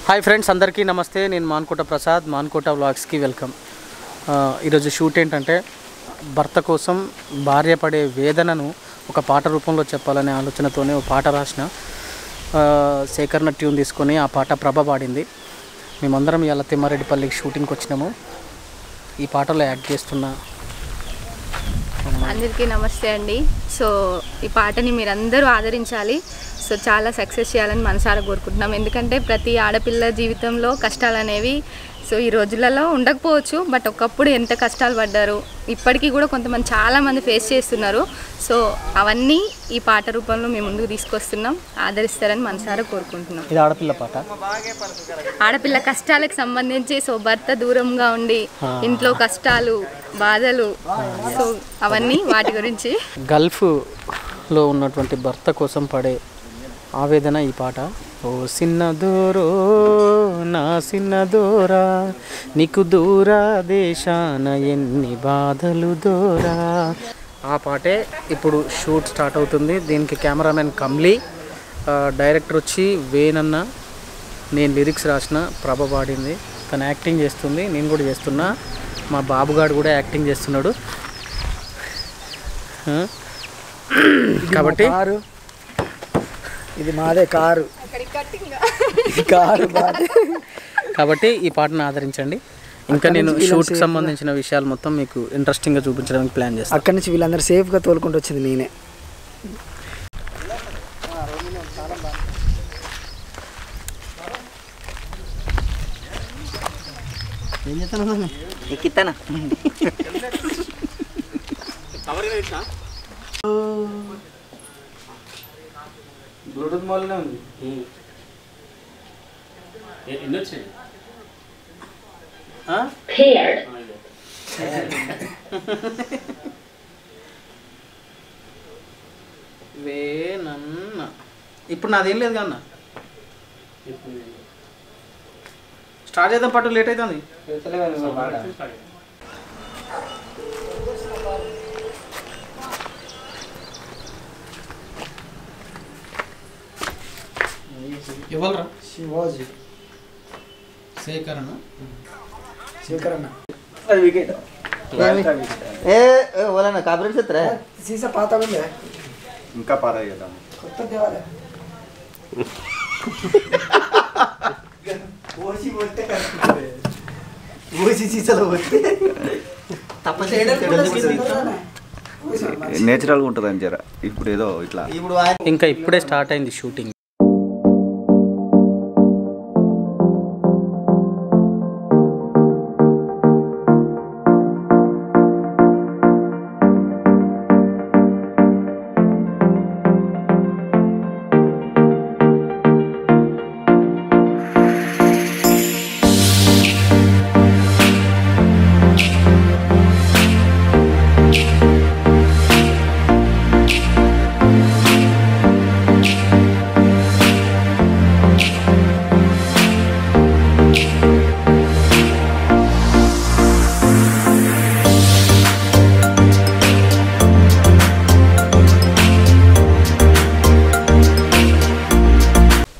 Hi friends, అందరికీ నమస్తే. నేను మాన్కోట ప్రసాద్, మాన్కోట వ్లాగ్స్కి వెల్కమ్. ఈరోజు షూట్ ఏంటంటే భర్త కోసం భార్య పడే వేదనను ఒక పాట రూపంలో చెప్పాలనే ఆలోచనతోనే ఒక పాట రాసిన. సేకరణ ట్యూన్ తీసుకొని ఆ పాట ప్రభ పాడింది. మేమందరం ఇవాళ తిమ్మారెడ్డిపల్లికి షూటింగ్కి వచ్చినాము. ఈ పాటలో యాక్ట్ చేస్తున్న అందరికీ నమస్తే అండి. సో ఈ పాటని మీరందరూ ఆదరించాలి. సో చాలా సక్సెస్ చేయాలని మనసారా కోరుకుంటున్నాం. ఎందుకంటే ప్రతి ఆడపిల్ల జీవితంలో కష్టాలు అనేవి సో ఈ రోజులలో ఉండకపోవచ్చు, బట్ ఒకప్పుడు ఎంత కష్టాలు పడ్డారు, ఇప్పటికీ కూడా కొంతమంది చాలామంది ఫేస్ చేస్తున్నారు. సో అవన్నీ ఈ పాట రూపంలో మేము ముందుకు తీసుకొస్తున్నాం. ఆదరిస్తారని మనసారా కోరుకుంటున్నాం. ఇది ఆడపిల్ల పాట. ఆడపిల్ల కష్టాలకు సంబంధించి సో భర్త దూరంగా ఉండి ఇంట్లో కష్టాలు బాధలు సో అవన్నీ వాటి గురించి గల్ఫ్లో ఉన్నటువంటి భర్త కోసం పడే ఆవేదన ఈ పాట. ఓ సిన్న దూరో నా సిన్న దూరా, నీకు దూరా దేశాన ఎన్ని బాధలు దూరా. ఆ పాటే ఇప్పుడు షూట్ స్టార్ట్ అవుతుంది. దీనికి కెమెరామెన్ కమ్లీ, డైరెక్టర్ వచ్చి వేనన్న, నేను లిరిక్స్ రాసిన, ప్రభ పాడింది. తను యాక్టింగ్ చేస్తుంది, నేను కూడా చేస్తున్నా. మా బాబుగాడు కూడా యాక్టింగ్ చేస్తున్నాడు. కాబట్టి ఇది మాదే కారు కాబట్టి ఈ పాటను ఆదరించండి. ఇంకా నేను షూట్కి సంబంధించిన విషయాలు మొత్తం మీకు ఇంట్రెస్టింగ్గా చూపించడానికి ప్లాన్ చేస్తాను. అక్కడి నుంచి వీళ్ళందరూ సేఫ్గా తోలుకుంటూ వచ్చింది నేనే. ఏం చేస్తాను ఎక్కిస్తానా బ్లూటూత్ మోల్నే ఉంది. ఎన్ని వచ్చాయి? వేనన్న ఇప్పుడు నాదేం లేదు కన్నా. స్టార్ట్ చేద్దాం, పట్టు లేట్ అవుతుంది. ఇవ్వరా శివాజీ సేకరణ అది వికెట్ కాబరి సీసా పాత ఇంకా పారా చేద్దాం. కొత్త దేవాలయ నేచురల్గా ఉంటుంది అని జర. ఇప్పుడు ఏదో ఇట్లా ఇంకా ఇప్పుడే స్టార్ట్ అయింది షూటింగ్.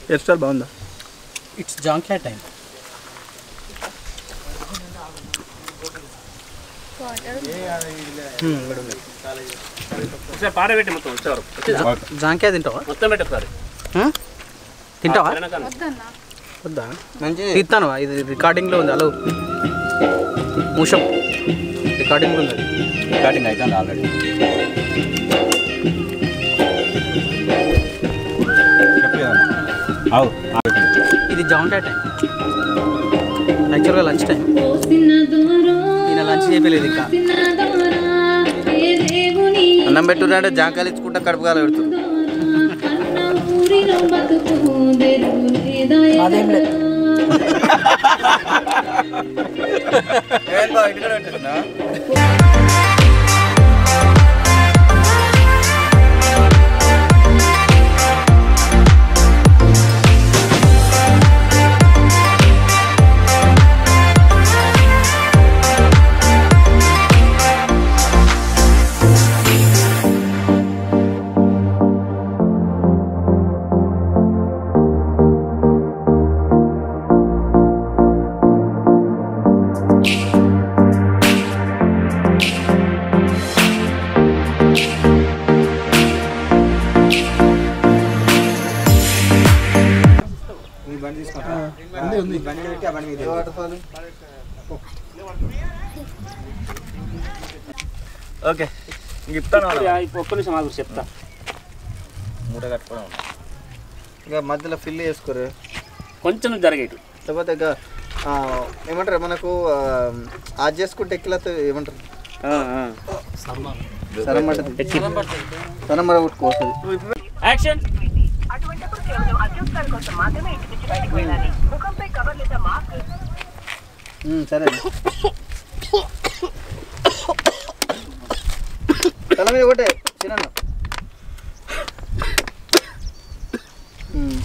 హెయిర్ స్టైల్ బాగుందా? ఇట్స్ జాంక్యా టైం. జాంక్యా తింటావా? తింటావా? వద్దా? తీస్తాను. ఇది రికార్డింగ్లో ఉంది. హలో మూషం రికార్డింగ్లో ఉంది. రికార్డింగ్ అవుతుంది ఆల్రెడీ. ఇది జాంక్యా టైం. యాక్చువల్గా లంచ్ టైం. ఈయన లంచ్ చేయలేదు ఇంకా. అన్నం పెట్టున్నాడే జాంకాయలు ఇచ్చుకుంటా కడుపుగాలు పెడుతుంది. అదేం లేదు. ఓకే చెప్తాను ఒక్క నిమిషం ఆగు చెప్తా. మూట కట్టుకోవడం ఇక మధ్యలో ఫిల్ చేసుకోరు కొంచెం జరగేటు లేకపోతే ఇక ఏమంటారు మనకు అది చేసుకుంటే ఎక్కిలతో ఏమంటారు సనమర కొట్టుకోవచ్చు. యాక్షన్. సరే తల మీద ఒకటే చిన్న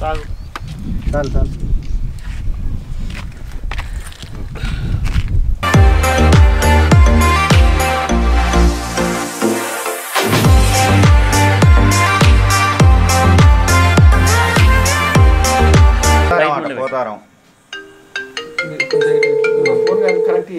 చాలు చాలు. పోతారం కరెక్ట్.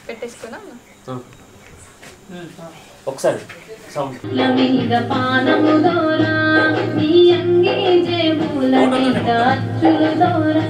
పెట్టేసుకున్నా ఒకసారి సౌండ్. లమింగ పానము దోరా నీ అంగి జేబుల నిండా అచ్చులు దోరా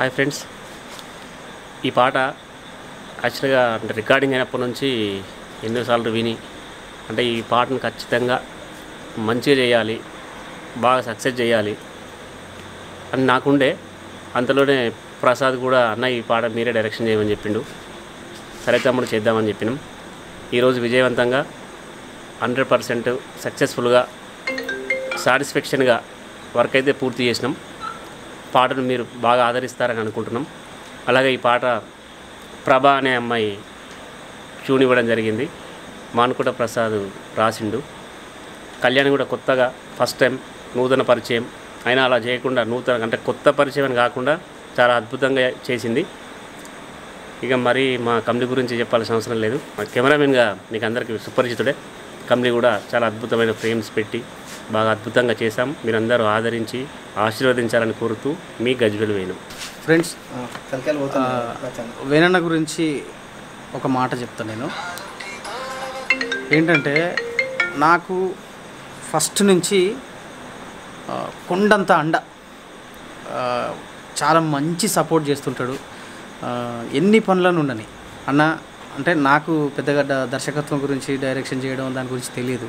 హాయ్ ఫ్రెండ్స్, ఈ పాట యాక్చువల్గా అంటే రికార్డింగ్ అయినప్పటి నుంచి ఎన్నోసార్లు విని అంటే ఈ పాటను ఖచ్చితంగా మంచిగా చేయాలి, బాగా సక్సెస్ చేయాలి అని నాకుండే. అంతలోనే ప్రసాద్ కూడా అన్న ఈ పాట మీరే డైరెక్షన్ చేయమని చెప్పిండు. సరే తమ్ముడు చేద్దామని చెప్పినాం. ఈరోజు విజయవంతంగా 100% సక్సెస్ఫుల్గా సాటిస్ఫాక్షన్గా వర్క్ అయితే పూర్తి చేసినాం. పాటను మీరు బాగా ఆదరిస్తారని అనుకుంటున్నాం. అలాగే ఈ పాట ప్రభా అనే అమ్మాయి ట్యూన్ ఇవ్వడం జరిగింది. మానుకుంట ప్రసాద్ రాసిండు. కళ్యాణ్ కూడా కొత్తగా ఫస్ట్ టైం నూతన పరిచయం అయినా అలా చేయకుండా నూతన అంటే కొత్త పరిచయం అని కాకుండా చాలా అద్భుతంగా చేసింది. ఇక మరి మా కమ్లీ గురించి చెప్పాల్సిన అవసరం లేదు. మా కెమెరామెన్గా మీకు అందరికీ సుపరిచితుడే. కమ్లీ కూడా చాలా అద్భుతమైన ఫ్రేమ్స్ పెట్టి బాగా అద్భుతంగా చేశాం. మీరందరూ ఆదరించి ఆశీర్వదించాలని కోరుతూ మీ గజ్వెల్ వేణు. ఫ్రెండ్స్, వేణన్న గురించి ఒక మాట చెప్తాను నేను. ఏంటంటే నాకు ఫస్ట్ నుంచి కొండంత అండ, చాలా మంచి సపోర్ట్ చేస్తుంటాడు. ఎన్ని పనులను ఉండని అన్న అంటే నాకు పెద్దగా దర్శకత్వం గురించి డైరెక్షన్ చేయడం దాని గురించి తెలియదు.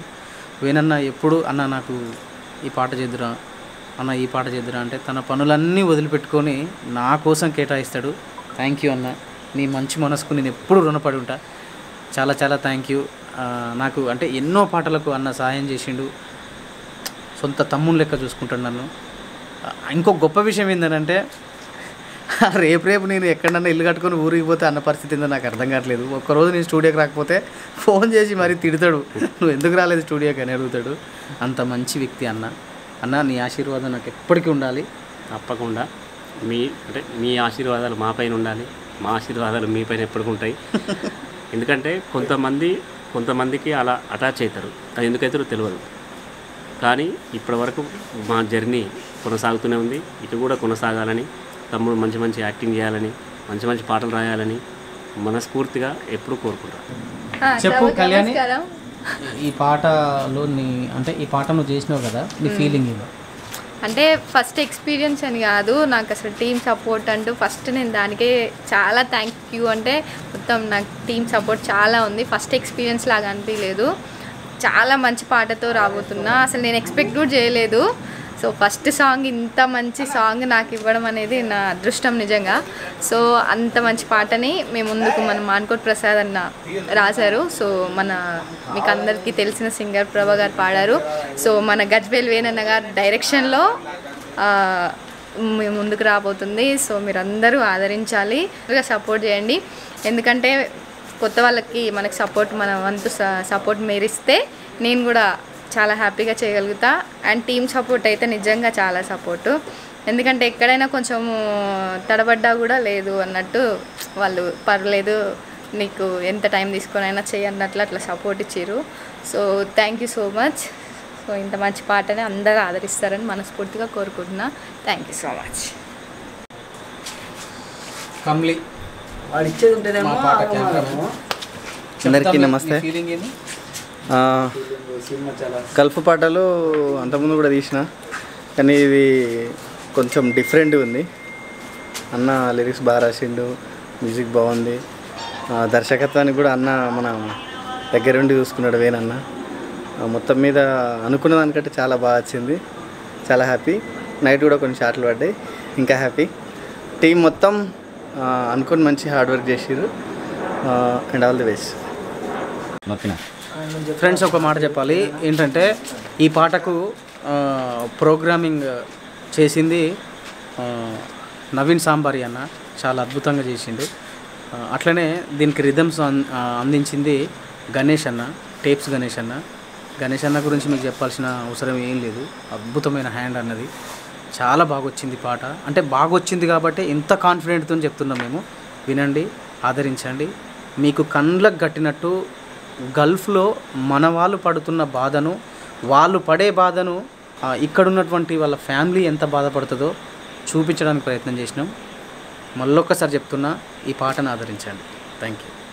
వేణన్న ఎప్పుడు అన్న నాకు ఈ పాట చేద్దురా, అన్న ఈ పాట చేద్దురా అంటే తన పనులన్నీ వదిలిపెట్టుకొని నా కోసం కేటాయిస్తాడు. థ్యాంక్ యూ అన్న, నీ మంచి మనసుకు నేను ఎప్పుడు రుణపడి ఉంటా. చాలా చాలా థ్యాంక్ యూ. నాకు అంటే ఎన్నో పాటలకు అన్న సహాయం చేసిండు, సొంత తమ్ముని లెక్క చూసుకుంటాడు నన్ను. ఇంకో గొప్ప విషయం ఏంటంటే రేపు నేను ఎక్కడన్నా ఇల్లు కట్టుకొని ఊరికి పోతే అన్న పరిస్థితి ఏందో నాకు అర్థం కావట్లేదు. ఒక్కరోజు నేను స్టూడియోకి రాకపోతే ఫోన్ చేసి మరీ తిడతాడు, నువ్వు ఎందుకు రాలేదు స్టూడియోకి అని అడుగుతాడు. అంత మంచి వ్యక్తి అన్న నీ ఆశీర్వాదం నాకు ఎప్పటికీ ఉండాలి. తప్పకుండా మీ ఆశీర్వాదాలు మా పైన ఉండాలి, మా ఆశీర్వాదాలు మీ పైన ఎప్పటికీ ఉంటాయి. ఎందుకంటే కొంతమందికి అలా అటాచ్ అవుతారు, అది ఎందుకైతారో తెలియదు. కానీ ఇప్పటి వరకు మా జర్నీ కొనసాగుతూనే ఉంది, ఇటు కూడా కొనసాగాలని, తమ్ముడు మంచి మంచి యాక్టింగ్ చేయాలని, మంచి మంచి పాటలు రాయాలని మనస్ఫూర్తిగా ఎప్పుడు కోరుకుంటాను. చెప్పు కళ్యాణి, ఈ పాటలో అంటే ఈ పాట నువ్వు చేసినావు కదా, నీ ఫీలింగ్ ఏదో? అంటే ఫస్ట్ ఎక్స్పీరియన్స్ అని కాదు, నాకు అసలు టీమ్ సపోర్ట్ అంటూ ఫస్ట్ నేను దానికే చాలా థ్యాంక్ యూ. అంటే మొత్తం నాకు టీమ్ సపోర్ట్ చాలా ఉంది. ఫస్ట్ ఎక్స్పీరియన్స్ లాగా అనిపించలేదు, చాలా మంచి పాటతో రాబోతున్నా. అసలు నేను ఎక్స్పెక్ట్ కూడా చేయలేదు. సో ఫస్ట్ సాంగ్, ఇంత మంచి సాంగ్ నాకు ఇవ్వడం అనేది నా అదృష్టం నిజంగా. సో అంత మంచి పాటని మేము ముందుకు మన మాన్కోట్ ప్రసాద్ అన్న రాశారు. సో మీకు అందరికీ తెలిసిన సింగర్ ప్రభా గారు పాడారు. సో మన గజ్వేల్ వేణన్న గారు డైరెక్షన్లో మేము ముందుకు రాబోతుంది. సో మీరందరూ ఆదరించాలి, సపోర్ట్ చేయండి. ఎందుకంటే కొత్త వాళ్ళకి మనకు సపోర్ట్, మన వంతు సపోర్ట్ మీరిస్తే నేను కూడా చాలా హ్యాపీగా చేయగలుగుతా. అండ్ టీమ్ సపోర్ట్ అయితే నిజంగా చాలా సపోర్టు. ఎందుకంటే ఎక్కడైనా కొంచెం తడబడ్డా కూడా లేదు అన్నట్టు, వాళ్ళు పర్లేదు నీకు ఎంత టైం తీసుకొని అయినా చేయన్నట్లు అట్లా సపోర్ట్ ఇచ్చారు. So thank you so much. So ఇంత మంచి పాటని అందరూ ఆదరిస్తారని మనస్ఫూర్తిగా కోరుకుంటున్నా. Thank you so much. కమ్లీ వాడు ఇచ్చేది ఉంటేనేమో అందరికీ నమస్తే. ఫీలింగ్ ఏంది? సినిమా చాలా గల్ఫ్ పాటలు అంతకుముందు కూడా తీసిన, కానీ ఇది కొంచెం డిఫరెంట్ ఉంది. అన్న లిరిక్స్ బాగా రాసిండు, మ్యూజిక్ బాగుంది, దర్శకత్వానికి కూడా అన్న మన దగ్గరుండి చూసుకున్నాడు వేణన్న. మొత్తం మీద అనుకున్న దానికంటే చాలా బాగా వచ్చింది, చాలా హ్యాపీ. నైట్ కూడా కొన్ని షాట్లు పడ్డాయి, ఇంకా హ్యాపీ. టీం మొత్తం అనుకుని మంచి హార్డ్ వర్క్ చేసిర్రు. And all the best. Friends, ఒక మాట చెప్పాలి ఏంటంటే, ఈ పాటకు ప్రోగ్రామింగ్ చేసింది నవీన్ సాంబారి అన్న, చాలా అద్భుతంగా చేసిండు. అట్లనే దీనికి రిథమ్స్ అందించింది గణేష్ అన్న, టేప్స్ గణేష్ అన్న. గణేష్ అన్న గురించి మీకు చెప్పాల్సిన అవసరం ఏం లేదు, అద్భుతమైన హ్యాండ్ అన్నది. చాలా బాగా వచ్చింది పాట. అంటే బాగా వచ్చింది కాబట్టి ఇంత కాన్ఫిడెంట్తో చెప్తున్నాం మేము. వినండి, ఆదరించండి. మీకు కండ్లకు కట్టినట్టు గల్ఫ్లో మన వాళ్ళు పడుతున్న బాధను, వాళ్ళు పడే బాధను, ఇక్కడున్నటువంటి వాళ్ళ ఫ్యామిలీ ఎంత బాధపడుతుందో చూపించడానికి ప్రయత్నం చేసినాం. మళ్ళొక్కసారి చెప్తున్నా, ఈ పాటను ఆదరించండి. Thank you.